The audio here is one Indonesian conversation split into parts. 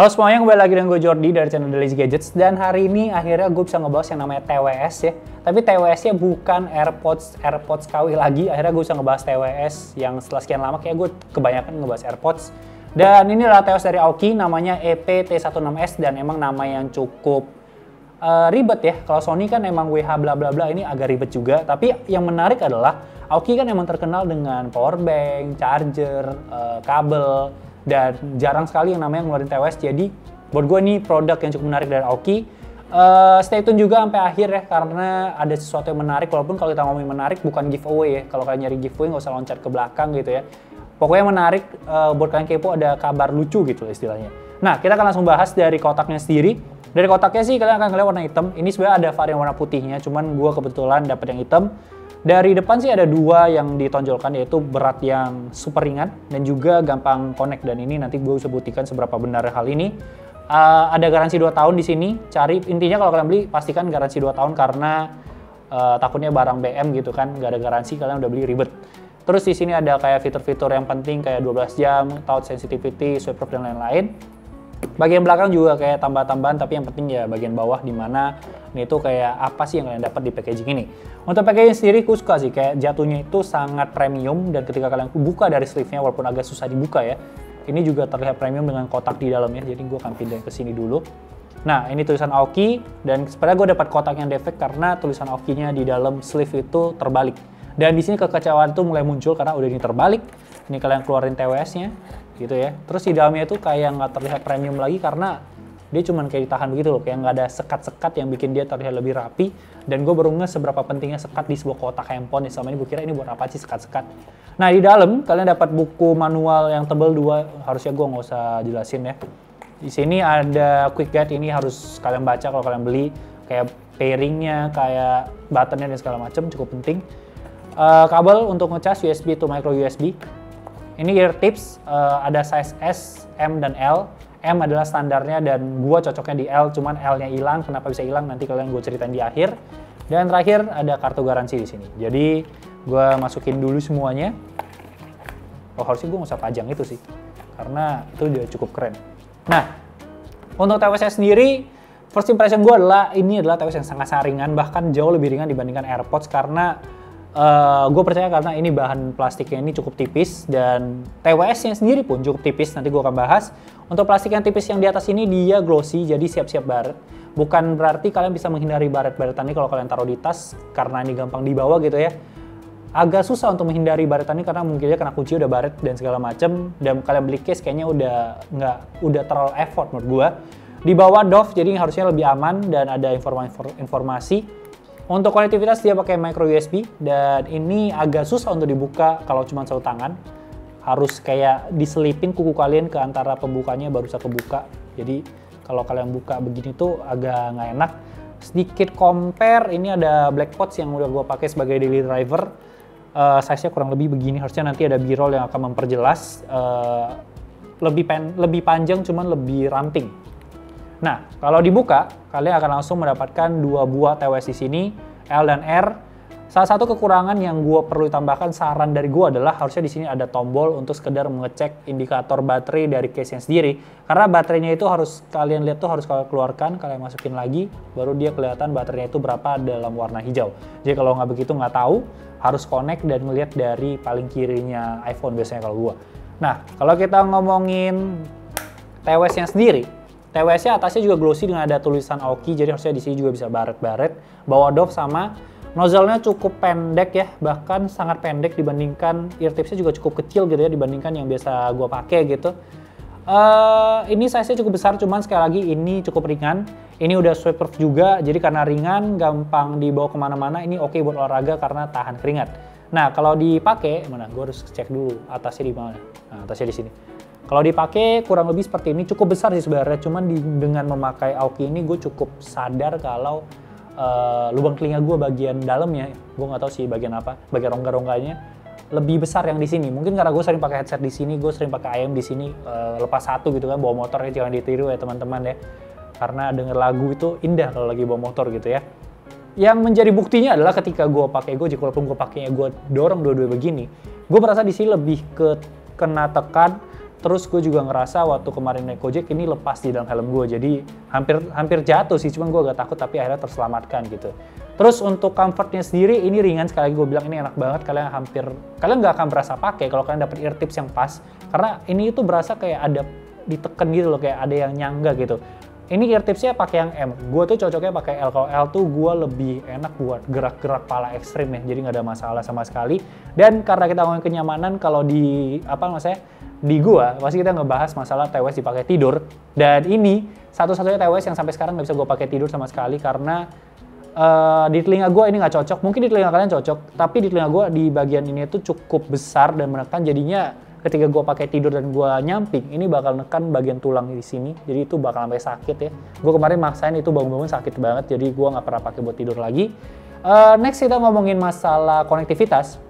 Halo semuanya, kembali lagi dengan gue Jordi dari channel The Lazy Gadgets. Dan hari ini akhirnya gue bisa ngebahas yang namanya TWS ya. Tapi TWS-nya bukan AirPods KW lagi. Akhirnya gue bisa ngebahas TWS yang setelah sekian lama kayak gue kebanyakan ngebahas AirPods. Dan ini adalah TWS dari Aoki, namanya EP-T16S. Dan emang nama yang cukup ribet ya. Kalau Sony kan emang WH bla bla bla, ini agak ribet juga. Tapi yang menarik adalah Aoki kan emang terkenal dengan power bank, charger, kabel, dan jarang sekali yang namanya ngeluarin TWS. Jadi buat gue ini produk yang cukup menarik dari Aoki. Stay tune juga sampai akhir ya, karena ada sesuatu yang menarik. Walaupun kalau kita ngomongin menarik bukan giveaway ya. Kalau kalian nyari giveaway nggak usah loncat ke belakang gitu ya. Pokoknya menarik, buat kalian kepo ada kabar lucu gitu istilahnya. Nah, kita akan langsung bahas dari kotaknya sendiri. Dari kotaknya sih kalian akan ngeliat warna hitam. Ini sebenarnya ada varian warna putihnya, cuman gue kebetulan dapet yang hitam. Dari depan sih ada dua yang ditonjolkan, yaitu berat yang super ringan dan juga gampang connect. Dan ini nanti gue bisa buktikan seberapa benar hal ini. Ada garansi 2 tahun di sini. Intinya kalau kalian beli pastikan garansi 2 tahun karena takutnya barang BM gitu kan, nggak ada garansi, kalian udah beli ribet. Terus di sini ada kayak fitur-fitur yang penting kayak 12 jam, touch sensitivity, swipe proof dan lain-lain. Bagian belakang juga kayak tambah-tambahan, tapi yang penting ya bagian bawah dimana ini tuh kayak apa sih yang kalian dapat di packaging ini. Untuk packaging sendiri aku suka sih, kayak jatuhnya itu sangat premium, dan ketika kalian buka dari sleeve-nya walaupun agak susah dibuka ya, ini juga terlihat premium dengan kotak di dalamnya. Jadi gue akan pindah ke sini dulu. Nah, ini tulisan Aoki, dan sebenarnya gue dapat kotak yang defect karena tulisan Aoki-nya di dalam sleeve itu terbalik. Dan di sini kekecewaan tuh mulai muncul karena udah ini terbalik. Ini kalian keluarin TWS-nya gitu ya. Terus di dalamnya itu kayak nggak terlihat premium lagi karena dia cuman kayak ditahan begitu loh, kayak nggak ada sekat-sekat yang bikin dia terlihat lebih rapi. Dan gue baru nge seberapa pentingnya sekat di sebuah kotak handphone. Selama ini gue kira ini buat apa sih sekat-sekat. Nah, di dalam kalian dapat buku manual yang tebal 2, harusnya gue nggak usah jelasin ya. Di sini ada quick guide, ini harus kalian baca kalau kalian beli, kayak pairingnya, kayak buttonnya dan segala macam, cukup penting. Kabel untuk ngecas USB to micro USB. Ini ear tips, ada size S, M, dan L. M adalah standarnya dan gua cocoknya di L, cuman L-nya hilang. Kenapa bisa hilang? Nanti kalian gue ceritain di akhir. Dan terakhir ada kartu garansi di sini. Jadi gua masukin dulu semuanya. Oh, harusnya gue nggak usah pajang itu sih, karena itu udah cukup keren. Nah, untuk TWS sendiri, first impression gue adalah ini adalah TWS yang sangat ringan, bahkan jauh lebih ringan dibandingkan AirPods karena gue percaya karena ini bahan plastiknya ini cukup tipis, dan TWS-nya sendiri pun cukup tipis. Nanti gue akan bahas. Untuk plastik yang tipis yang di atas ini dia glossy, jadi siap-siap baret. Bukan berarti kalian bisa menghindari baret-baretan ini kalau kalian taruh di tas karena ini gampang dibawa gitu ya. Agak susah untuk menghindari baretan ini karena mungkin dia kena kunci udah baret dan segala macem. Dan kalian beli case kayaknya udah terlalu effort menurut gue. Di bawah doff, jadi harusnya lebih aman dan ada informasi. Untuk konektivitas dia pakai micro USB, dan ini agak susah untuk dibuka kalau cuma satu tangan. Harus kayak diselipin kuku kalian ke antara pembukanya baru bisa kebuka. Jadi kalau kalian buka begini tuh agak nggak enak. Sedikit compare, ini ada Blackpods yang udah gue pakai sebagai daily driver. Size-nya kurang lebih begini, harusnya nanti ada B-roll yang akan memperjelas. Lebih panjang cuman lebih ramping. Nah, kalau dibuka, kalian akan langsung mendapatkan 2 buah TWS di sini, L dan R. Salah satu kekurangan yang gue perlu tambahkan, saran dari gue adalah harusnya di sini ada tombol untuk sekedar mengecek indikator baterai dari case-nya sendiri. Karena baterainya itu harus kalian lihat tuh, harus kalian keluarkan, kalian masukin lagi, baru dia kelihatan baterainya itu berapa dalam warna hijau. Jadi kalau nggak begitu nggak tahu, harus connect dan ngelihat dari paling kirinya iPhone biasanya kalau gue. Nah, kalau kita ngomongin TWS-nya sendiri, TWS-nya atasnya juga glossy dengan ada tulisan Aoki, jadi harusnya di sini juga bisa baret-baret. Bawa doff sama nozzle-nya cukup pendek ya, bahkan sangat pendek dibandingkan ear tips-nya juga cukup kecil gitu ya dibandingkan yang biasa gua pakai gitu. Ini size-nya cukup besar, cuman sekali lagi ini cukup ringan. Ini udah swipe proof juga, jadi karena ringan, gampang dibawa kemana-mana. Ini oke buat olahraga karena tahan keringat. Nah, kalau dipakai, mana? Gue harus cek dulu atasnya di mana. Nah, atasnya di sini. Kalau dipakai kurang lebih seperti ini, cukup besar sih sebenarnya. Cuman dengan memakai Aoki ini gue cukup sadar kalau lubang telinga gue bagian dalamnya, gue nggak tahu sih bagian apa, bagian rongga-rongganya lebih besar yang di sini. Mungkin karena gue sering pakai headset di sini, gue sering pakai ayam di sini, lepas satu gitu kan, bawa motor ya, jangan ditiru ya teman-teman ya. Karena denger lagu itu indah kalau lagi bawa motor gitu ya. Yang menjadi buktinya adalah ketika gue pakai Gojek, walaupun gue pakainya gue dorong dua-dua begini, gue merasa di sini lebih kena tekan Terus gue juga ngerasa waktu kemarin naik Gojek ini lepas di dalam helm gue, jadi hampir jatuh sih, cuman gue agak takut tapi akhirnya terselamatkan gitu. Terus untuk comfortnya sendiri ini ringan, sekali lagi gue bilang ini enak banget, kalian nggak akan berasa pakai kalau kalian dapet ear tips yang pas, karena ini itu berasa kayak ada diteken gitu loh, kayak ada yang nyangga gitu. Ini ear tipsnya pakai yang M, gue tuh cocoknya pakai L. Kalau L tuh gue lebih enak buat gerak-gerak pala ekstrim ya, jadi nggak ada masalah sama sekali. Dan karena kita ngomongin kenyamanan, kalau di di gua pasti kita ngebahas masalah TWS dipakai tidur, dan ini satu-satunya TWS yang sampai sekarang nggak bisa gue pakai tidur sama sekali, karena di telinga gue ini nggak cocok. Mungkin di telinga kalian cocok, tapi di telinga gue di bagian ini tuh cukup besar dan menekan, jadinya ketika gue pakai tidur dan gue nyamping, ini bakal nekan bagian tulang di sini, jadi itu bakal sampai sakit ya. Gue kemarin maksain itu bangun-bangun sakit banget, jadi gue nggak pernah pakai buat tidur lagi. Next kita ngomongin masalah konektivitas.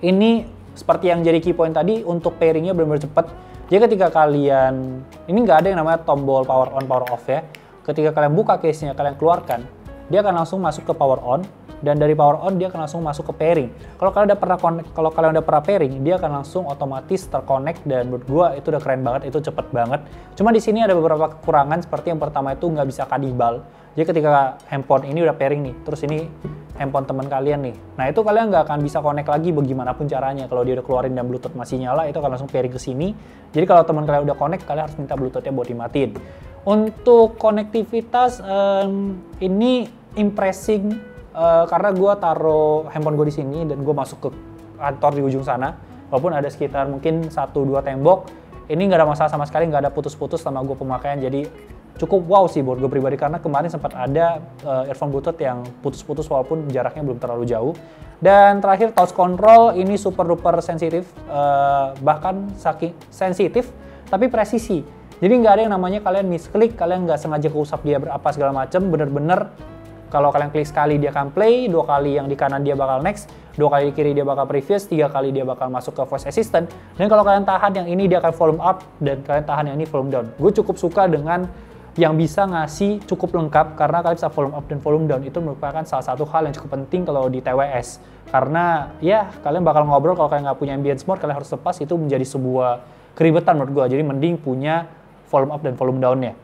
Ini seperti yang jadi key point tadi, untuk pairingnya benar-benar cepet. Jadi ketika kalian, ini nggak ada yang namanya tombol power on power off ya. Ketika kalian buka case-nya, kalian keluarkan, dia akan langsung masuk ke power on, dan dari power on dia akan langsung masuk ke pairing. Kalau kalian udah pernah pairing, dia akan langsung otomatis terconnect, dan menurut gua itu udah keren banget, itu cepet banget. Cuma di sini ada beberapa kekurangan, seperti yang pertama itu nggak bisa kadibal. Jadi ketika handphone ini udah pairing nih, terus ini handphone teman kalian nih, nah itu kalian nggak akan bisa connect lagi bagaimanapun caranya. Kalau dia udah keluarin dan Bluetooth masih nyala, itu akan langsung pairing ke sini. Jadi kalau teman kalian udah connect, kalian harus minta Bluetooth-nya buat dimatiin. Untuk konektivitas ini impressing, karena gue taruh handphone gue di sini dan gue masuk ke kantor di ujung sana, walaupun ada sekitar mungkin 1-2 tembok, ini nggak ada masalah sama sekali, nggak ada putus-putus sama gue pemakaian, jadi cukup wow sih buat gue pribadi, karena kemarin sempat ada earphone Bluetooth yang putus-putus walaupun jaraknya belum terlalu jauh. Dan terakhir, touch control ini super duper sensitif, bahkan saking sensitif tapi presisi. Jadi nggak ada yang namanya kalian misklik, kalian nggak sengaja keusap dia berapa segala macem. Bener-bener kalau kalian klik sekali dia akan play, 2 kali yang di kanan dia bakal next, 2 kali di kiri dia bakal previous, 3 kali dia bakal masuk ke voice assistant. Dan kalau kalian tahan yang ini dia akan volume up, dan kalian tahan yang ini volume down. Gue cukup suka dengan yang bisa ngasih cukup lengkap, karena kalian bisa volume up dan volume down. Itu merupakan salah satu hal yang cukup penting kalau di TWS, karena ya kalian bakal ngobrol, kalau kalian nggak punya ambience mode kalian harus lepas, itu menjadi sebuah keribetan menurut gue. Jadi mending punya volume up dan volume down-nya.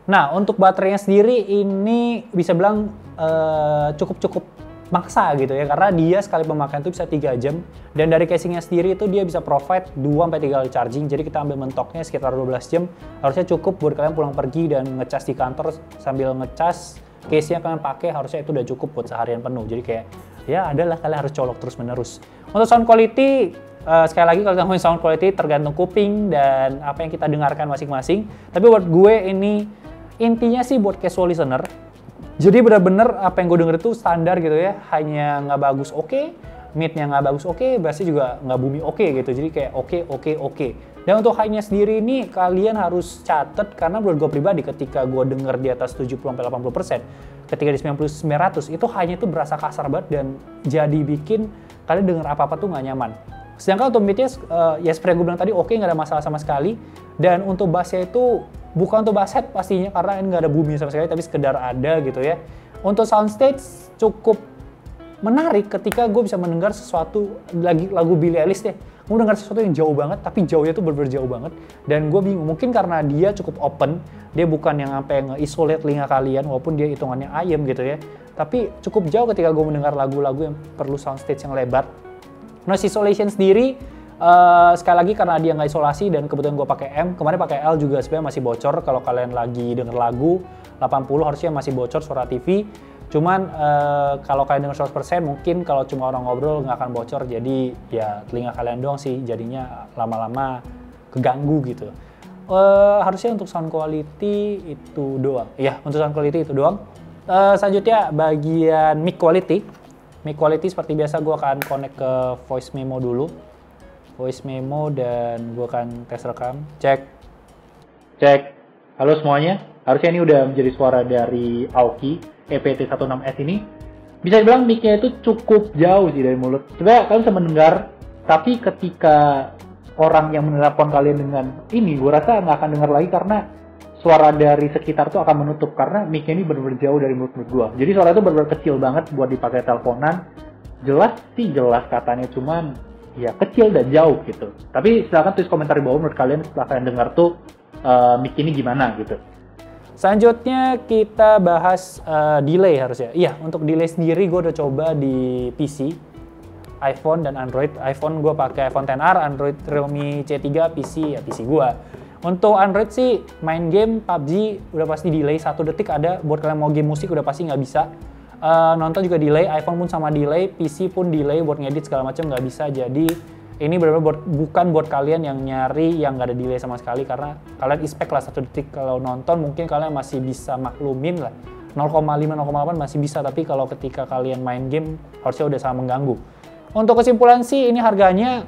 Nah, untuk baterainya sendiri ini bisa bilang cukup maksa gitu ya, karena dia sekali pemakaian itu bisa 3 jam, dan dari casingnya sendiri itu dia bisa provide 2-3 kali charging. Jadi kita ambil mentoknya sekitar 12 jam, harusnya cukup buat kalian pulang pergi dan ngecas di kantor sambil ngecas case-nya kalian pakai, harusnya itu udah cukup buat seharian penuh. Jadi kayak ya adalah kalian harus colok terus menerus. Untuk sound quality, sekali lagi kalau ngomongin sound quality tergantung kuping dan apa yang kita dengarkan masing-masing. Tapi buat gue ini intinya sih buat casual listener. Jadi bener-bener apa yang gue denger itu standar gitu ya, hanya nggak bagus oke, mid-nya nggak bagus oke, bassnya juga nggak booming oke gitu. Jadi kayak oke. Dan untuk high-nya sendiri ini kalian harus catet, karena menurut gue pribadi ketika gue denger di atas 70-80%, ketika di 90-900 itu high-nya itu berasa kasar banget dan jadi bikin kalian denger apa-apa tuh nggak nyaman. Sedangkan untuk mid-nya ya seperti yang gue bilang tadi oke, nggak ada masalah sama sekali. Dan untuk bassnya itu bukan untuk bass head pastinya, karena ini nggak ada booming sama sekali, tapi sekedar ada gitu ya. Untuk soundstage cukup menarik ketika gue bisa mendengar sesuatu, lagu Billie Eilish deh. Gue dengar sesuatu yang jauh banget, tapi jauhnya tuh bener-bener jauh banget. Dan gue bingung, mungkin karena dia cukup open, dia bukan yang sampai nge-isolate telinga kalian, walaupun dia hitungannya ayam gitu ya. Tapi cukup jauh ketika gue mendengar lagu-lagu yang perlu soundstage yang lebar. Noise isolation sendiri, sekali lagi karena dia nggak isolasi dan kebetulan gue pakai M, kemarin pakai L juga sebenarnya masih bocor. Kalau kalian lagi denger lagu 80 harusnya masih bocor suara TV. Cuman kalau kalian denger 100% mungkin kalau cuma orang ngobrol nggak akan bocor, jadi ya telinga kalian doang sih jadinya lama-lama keganggu gitu. Harusnya untuk sound quality itu doang. Ya, untuk sound quality itu doang. Selanjutnya bagian mic quality. Mic quality seperti biasa gue akan connect ke voice memo dulu. Voice memo dan gue akan tes rekam. Cek. Halo semuanya. Harusnya ini udah menjadi suara dari Aoki EPT16S ini. Bisa dibilang mic-nya itu cukup jauh sih dari mulut. Sebenarnya kalian bisa mendengar, tapi ketika orang yang menelepon kalian dengan ini, gue rasa nggak akan dengar lagi karena suara dari sekitar tuh akan menutup, karena mic-nya ini benar-benar jauh dari mulut gue. Jadi suara itu benar-benar kecil banget buat dipakai teleponan. Jelas sih jelas katanya, cuman ya kecil dan jauh gitu. Tapi silakan tulis komentar di bawah menurut kalian setelah kalian dengar tuh mic ini gimana gitu. Selanjutnya kita bahas delay harusnya. Iya, untuk delay sendiri gue udah coba di PC, iPhone dan Android. iPhone gue pakai iPhone XR, Android Realme C3, PC ya PC gue. Untuk Android sih main game PUBG udah pasti delay 1 detik ada. Buat kalian mau game musik udah pasti nggak bisa. Nonton juga delay, iPhone pun sama delay, PC pun delay buat ngedit segala macam nggak bisa. Jadi ini benar-benar bukan buat kalian yang nyari yang nggak ada delay sama sekali, karena kalian expect lah 1 detik. Kalau nonton mungkin kalian masih bisa maklumin lah 0,5-0,8 masih bisa, tapi kalau ketika kalian main game harusnya udah sangat mengganggu. Untuk kesimpulan sih ini harganya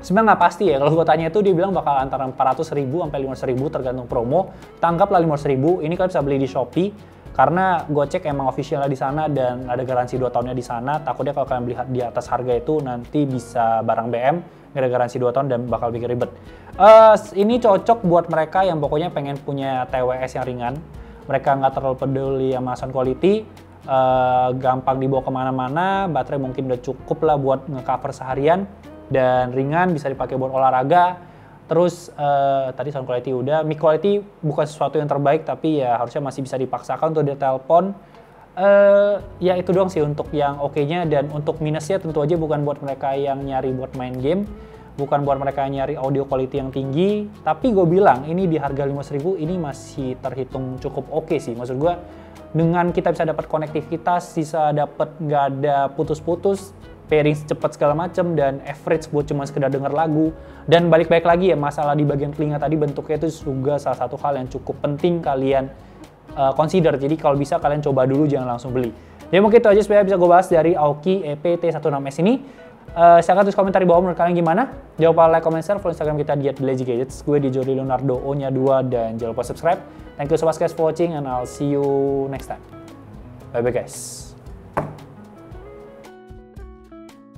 sebenarnya nggak pasti ya. Kalau gue tanya itu dia bilang bakal antara 400.000 sampai 500.000 tergantung promo. Tangkaplah 500.000. Ini kalian bisa beli di Shopee karena gue cek emang officialnya di sana dan ada garansi 2 tahunnya di sana. Takutnya kalau kalian beli di atas harga itu nanti bisa barang BM, nggak ada garansi 2 tahun dan bakal bikin ribet. Ini cocok buat mereka yang pokoknya pengen punya TWS yang ringan. Mereka nggak terlalu peduli sama sound quality, gampang dibawa kemana-mana, baterai mungkin udah cukup lah buat nge-cover seharian, dan ringan, bisa dipakai buat olahraga. Terus tadi sound quality udah, mic quality bukan sesuatu yang terbaik tapi ya harusnya masih bisa dipaksakan untuk di telepon. Ya itu doang sih untuk yang oke-nya, dan untuk minusnya tentu aja bukan buat mereka yang nyari buat main game, bukan buat mereka yang nyari audio quality yang tinggi, tapi gue bilang ini di harga 500.000 ini masih terhitung cukup oke sih. Maksud gue dengan kita bisa dapat konektivitas, bisa dapat nggak ada putus-putus, pairing cepat segala macam, dan average buat cuma sekedar denger lagu. Dan balik-balik lagi ya, masalah di bagian telinga tadi bentuknya itu juga salah satu hal yang cukup penting kalian consider. Jadi kalau bisa kalian coba dulu, jangan langsung beli. Jadi mungkin itu aja sebenarnya bisa gue bahas dari Aoki EP-T16S ini. Silahkan tulis komentar di bawah menurut kalian gimana. Jangan lupa like, comment, share, follow Instagram kita di @lazygadgets. Gue di Jordi Leonardo O-nya 2, dan jangan lupa subscribe. Thank you so much guys for watching, and I'll see you next time. Bye-bye guys.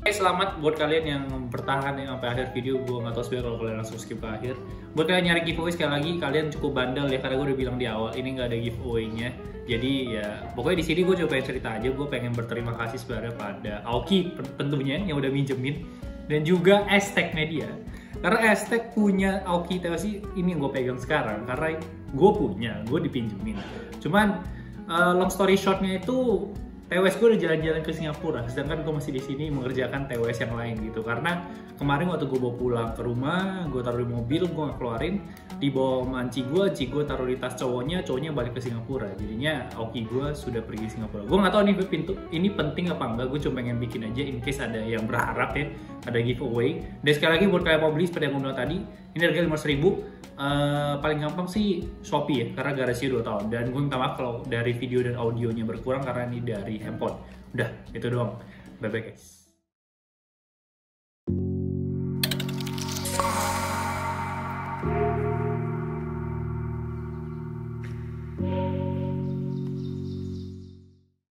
Selamat buat kalian yang bertahan sampai akhir video. Gue nggak tahu sebenarnya kalau kalian langsung skip ke akhir. Buat kalian nyari giveaway, sekali lagi kalian cukup bandel ya, karena gue udah bilang di awal ini nggak ada giveaway-nya. Jadi ya pokoknya di sini gue coba cerita aja. Gue pengen berterima kasih sebenarnya pada Aoki tentunya yang udah minjemin, dan juga Aztec Media. Karena Aztec punya Aoki TWS ini yang gue pegang sekarang, karena gue punya, gue dipinjemin. Cuman long story shortnya itu TWS gue udah jalan-jalan ke Singapura, sedangkan gue masih di sini mengerjakan TWS yang lain gitu. Karena kemarin waktu gue bawa pulang ke rumah, gue taruh di mobil, gue nggak keluarin, dibawa sama Ci gue taruh di tas cowoknya balik ke Singapura. Jadinya Aoki gue sudah pergi Singapura. Gue nggak tahu ini penting apa enggak, gue cuma pengen bikin aja in case ada yang berharap ya, ada giveaway. Dan sekali lagi buat kalian mau beli seperti yang gue bilang tadi, ini harga 500.000. Paling gampang sih Shopee ya, karena garansi 2 tahun. Dan gue minta maaf kalau dari video dan audionya berkurang karena ini dari handphone. Udah, itu doang. Bye-bye guys.